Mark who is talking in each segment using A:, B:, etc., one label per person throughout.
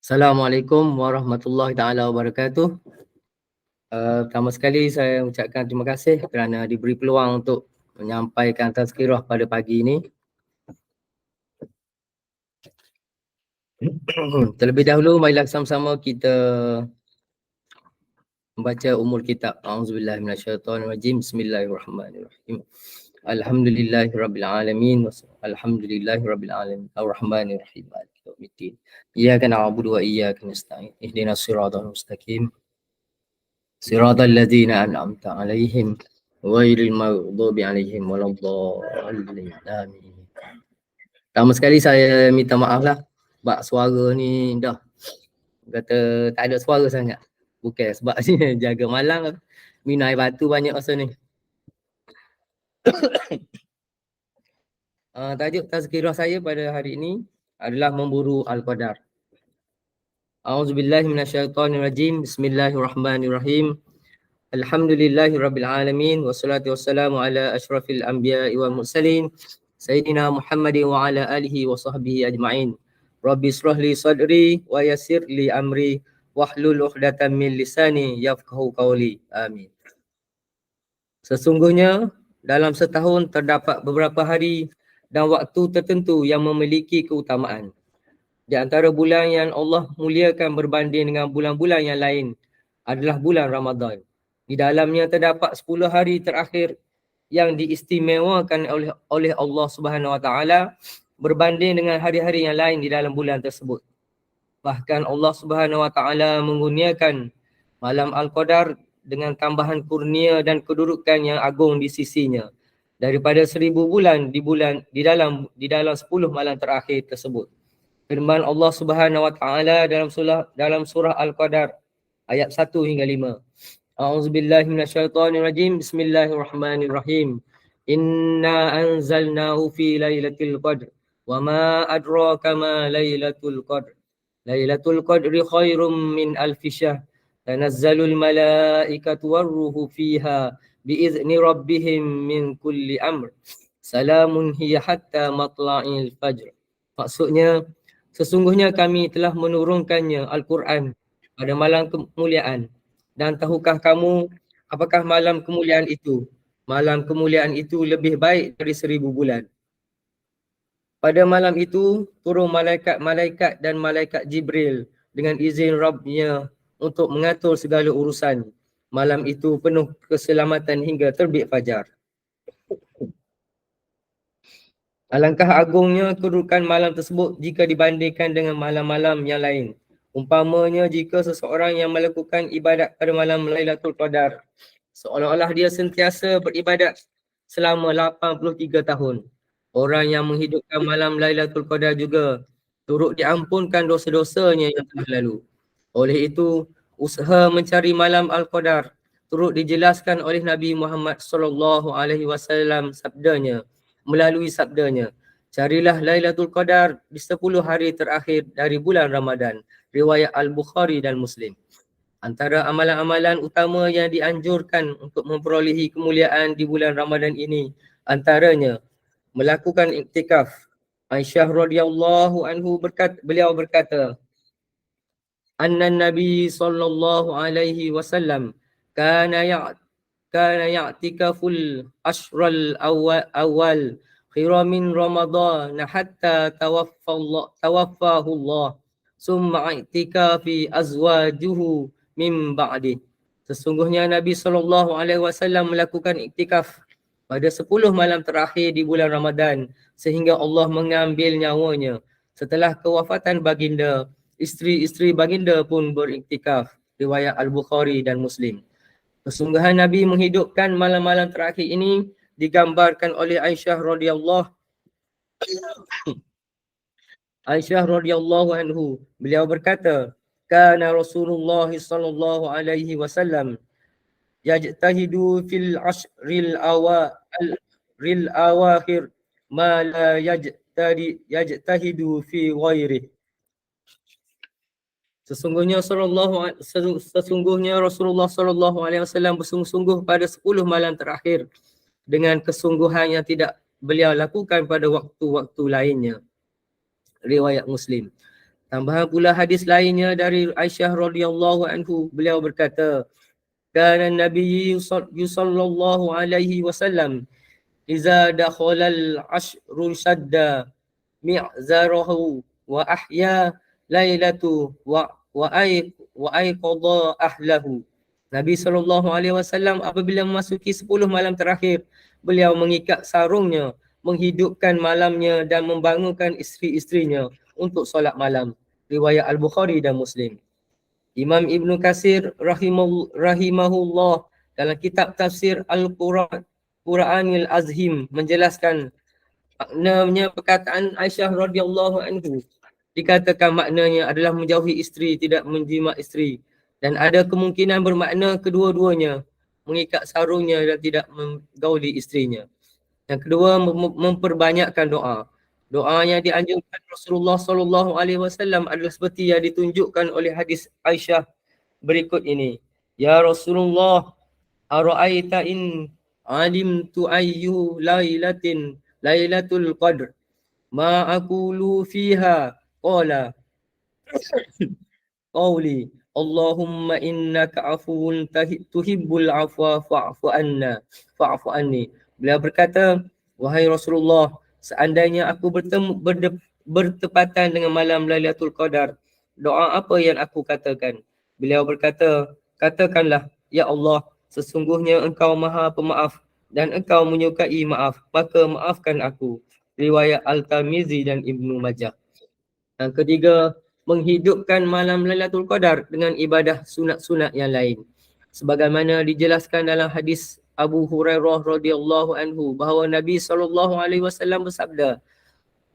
A: Assalamualaikum warahmatullahi taala wabarakatuh. Pertama sekali saya ucapkan terima kasih kerana diberi peluang untuk menyampaikan tazkirah pada pagi ini. Terlebih dahulu marilah sama-sama kita membaca umul kitab. Auzubillahi minasyaitonirrajim. Bismillahirrahmanirrahim. Alhamdulillahirabbil alamin. Alhamdulillahirabbil alamin. Arrahmanirrahim. Maliki yaumiddin. Iyyaka na'budu wa iyyaka nasta'in. Ihdinas siratal mustaqim. Siratal ladzina an'amta 'alaihim ghairil maghdubi 'alaihim waladdallin. Amin. Pertama sekali saya minta maaf lah sebab suara ni dah kata tak ada suara sangat. Bukan sebab jaga malam minum air batu banyak masa ni. Tajuk tazkirah saya pada hari ini adalah memburu Al-Qadar. A'udzubillahi minasyaitonirrajim. Bismillahirrahmanirrahim. Alhamdulillahirabbil alamin wassalatu wassalamu ala asyrafil anbiya'i wal mursalin sayyidina Muhammadin wa ala alihi wa sahbihi ajma'in. Rabbi israh li sadri wa yassir li amri wahlul 'uqdatam min lisani yafqahu qawli. Amin. Sesungguhnya dalam setahun terdapat beberapa hari dan waktu tertentu yang memiliki keutamaan. Di antara bulan yang Allah muliakan berbanding dengan bulan-bulan yang lain adalah bulan Ramadan. Di dalamnya terdapat 10 hari terakhir yang diistimewakan oleh Allah Subhanahu Wa Taala berbanding dengan hari-hari yang lain di dalam bulan tersebut. Bahkan Allah Subhanahu Wa Taala mengurniakan malam Al-Qadar dengan tambahan kurnia dan kedudukan yang agung di sisinya daripada 1000 bulan di dalam 10 malam terakhir tersebut. Firman Allah Subhanahu Wa Taala dalam surah Al-Qadar ayat 1 hingga 5. A'udzubillahi minasyaitonirrajim. Bismillahirrahmanirrahim. Inna anzalnahu fi lailatul qadr wa ma adraka ma lailatul qadr. Lailatul qadri khairum min alfi syahr. Tanazzalul malaikatu warruhu fiha biizni rabbihim min kulli amr. Salamun hiya hatta matla'il fajr. Maksudnya, sesungguhnya kami telah menurunkannya Al-Quran pada malam kemuliaan. Dan tahukah kamu apakah malam kemuliaan itu? Malam kemuliaan itu lebih baik dari 1000 bulan. Pada malam itu turun malaikat-malaikat dan malaikat Jibril dengan izin Rabbnya untuk mengatur segala urusan. Malam itu penuh keselamatan hingga terbit fajar. Alangkah agungnya kedudukan malam tersebut jika dibandingkan dengan malam-malam yang lain. Umpamanya jika seseorang yang melakukan ibadat pada malam Lailatul Qadar seolah-olah dia sentiasa beribadat selama 83 tahun. Orang yang menghidupkan malam Lailatul Qadar juga turut diampunkan dosa-dosanya yang telah lalu. Oleh itu, usaha mencari malam Al-Qadar turut dijelaskan oleh Nabi Muhammad sallallahu alaihi wasallam melalui sabdanya, carilah Lailatul Qadar di 10 hari terakhir dari bulan Ramadan. Riwayat Al-Bukhari dan Muslim. Antara amalan-amalan utama yang dianjurkan untuk memperolehi kemuliaan di bulan Ramadan ini antaranya melakukan iktikaf. Aisyah radhiyallahu anhu beliau berkata, anna Nabi sallallahu alaihi wasallam kana ya'tikaful ashral awal khiramin Ramadan hatta tawaffahu Allah. Summa i'tikafi azwajuhu min ba'di. Sesungguhnya Nabi SAW melakukan iktikaf pada 10 malam terakhir di bulan Ramadan sehingga Allah mengambil nyawanya. Setelah kewafatan baginda, isteri-isteri baginda pun beriktikaf. Riwayat Al-Bukhari dan Muslim. Kesungguhan Nabi menghidupkan malam-malam terakhir ini digambarkan oleh Aisyah radhiyallahu anhu. Beliau berkata, kana Rasulullah sallallahu alaihi wasallam yajtahidu fil ashril awakhir ma la yajtahidu fi ghairi. Sesungguhnya Rasulullah sallallahu alaihi wasallam bersungguh-sungguh pada 10 malam terakhir dengan kesungguhan yang tidak beliau lakukan pada waktu-waktu lainnya. Riwayat Muslim. Tambahan pula hadis lainnya dari Aisyah radhiyallahu anhu, beliau berkata, kana Nabi sallallahu alaihi wasallam iza dakhalal ashru shadda mi'zarahu wa ahya lailatu wa ayqadha ahlahu. Nabi SAW apabila memasuki 10 malam terakhir, beliau mengikat sarungnya, menghidupkan malamnya dan membangunkan isteri-isterinya untuk solat malam. Riwayat Al-Bukhari dan Muslim. Imam Ibn Katsir rahimahullah dalam kitab tafsir Al-Quranil Azhim menjelaskan maknanya perkataan Aisyah radhiyallahu anhu. Dikatakan maknanya adalah menjauhi isteri, tidak menjima isteri. Dan ada kemungkinan bermakna kedua-duanya, mengikat sarungnya dan tidak menggauli isterinya. Yang kedua, memperbanyakkan doa. Doa yang dianjurkan Rasulullah sallallahu alaihi wasallam adalah seperti yang ditunjukkan oleh hadis Aisyah berikut ini. Ya Rasulullah, ara'aita in alimtu ayyu lailatul qadr ma aqulu fiha qala qawli Allahumma innaka afuwun tuhibbul afwa fa'fu anni. Beliau berkata, wahai Rasulullah, seandainya aku bertepatan dengan malam Lailatul Qadar, doa apa yang aku katakan? Beliau berkata, katakanlah, ya Allah, sesungguhnya engkau maha pemaaf dan engkau menyukai maaf, maka maafkan aku. Riwayat Al-Tirmizi dan Ibnu Majah. Yang ketiga, menghidupkan malam Lailatul Qadar dengan ibadah sunat-sunat yang lain. Sebagaimana dijelaskan dalam hadis Abu Hurairah radhiyallahu anhu bahawa Nabi SAW bersabda,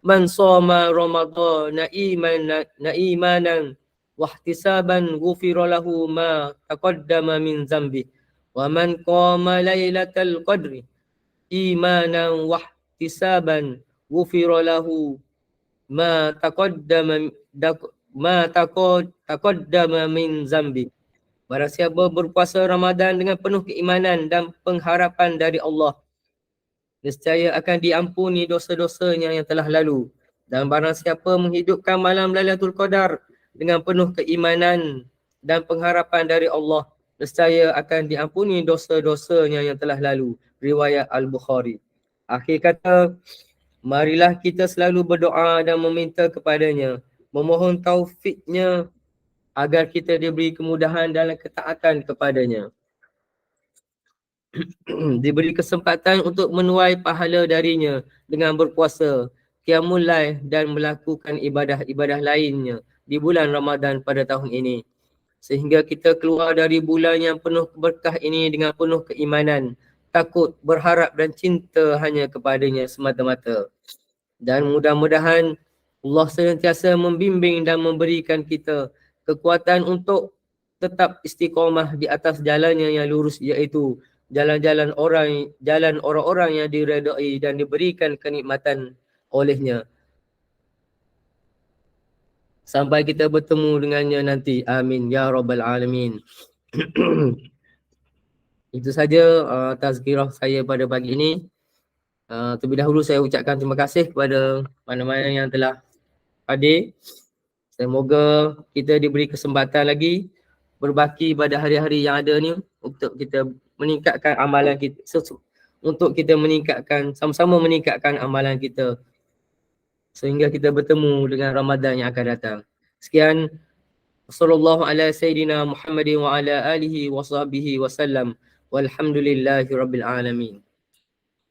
A: man shoma Ramadan imanan wa ihtisaban ghufira lahu ma taqaddama min zambi wa man qama lailatal qadri imanan wa ihtisaban ghufira lahu ma taqaddama min zambi. Barang siapa berpuasa Ramadan dengan penuh keimanan dan pengharapan dari Allah, nescaya akan diampuni dosa-dosanya yang telah lalu. Dan barang siapa menghidupkan malam Lailatul Qadar dengan penuh keimanan dan pengharapan dari Allah, nescaya akan diampuni dosa-dosanya yang telah lalu. Riwayat Al-Bukhari. Akhir kata, marilah kita selalu berdoa dan meminta kepadanya, memohon taufiknya agar kita diberi kemudahan dalam ketaatan kepadanya. Diberi kesempatan untuk menuai pahala darinya dengan berpuasa, qiyamul lail dan melakukan ibadah-ibadah lainnya di bulan Ramadan pada tahun ini. Sehingga kita keluar dari bulan yang penuh berkah ini dengan penuh keimanan, takut, berharap dan cinta hanya kepadanya semata-mata. Dan mudah-mudahan Allah senantiasa membimbing dan memberikan kita kekuatan untuk tetap istiqamah di atas jalannya yang lurus, iaitu jalan orang-orang yang diredai dan diberikan kenikmatan olehnya. Sampai kita bertemu dengannya nanti. Amin ya rabbal alamin. Itu saja tazkirah saya pada pagi ini. Terlebih dahulu saya ucapkan terima kasih kepada mana-mana yang telah hadir. Semoga kita diberi kesempatan lagi berbaki pada hari-hari yang ada ni untuk kita meningkatkan amalan kita, untuk kita meningkatkan, sama-sama meningkatkan amalan kita sehingga kita bertemu dengan Ramadan yang akan datang. Sekian, sallallahu ala sayyidina Muhammadin wa ala alihi wa sahbihi wa sallam, walhamdulillahi rabbil alamin.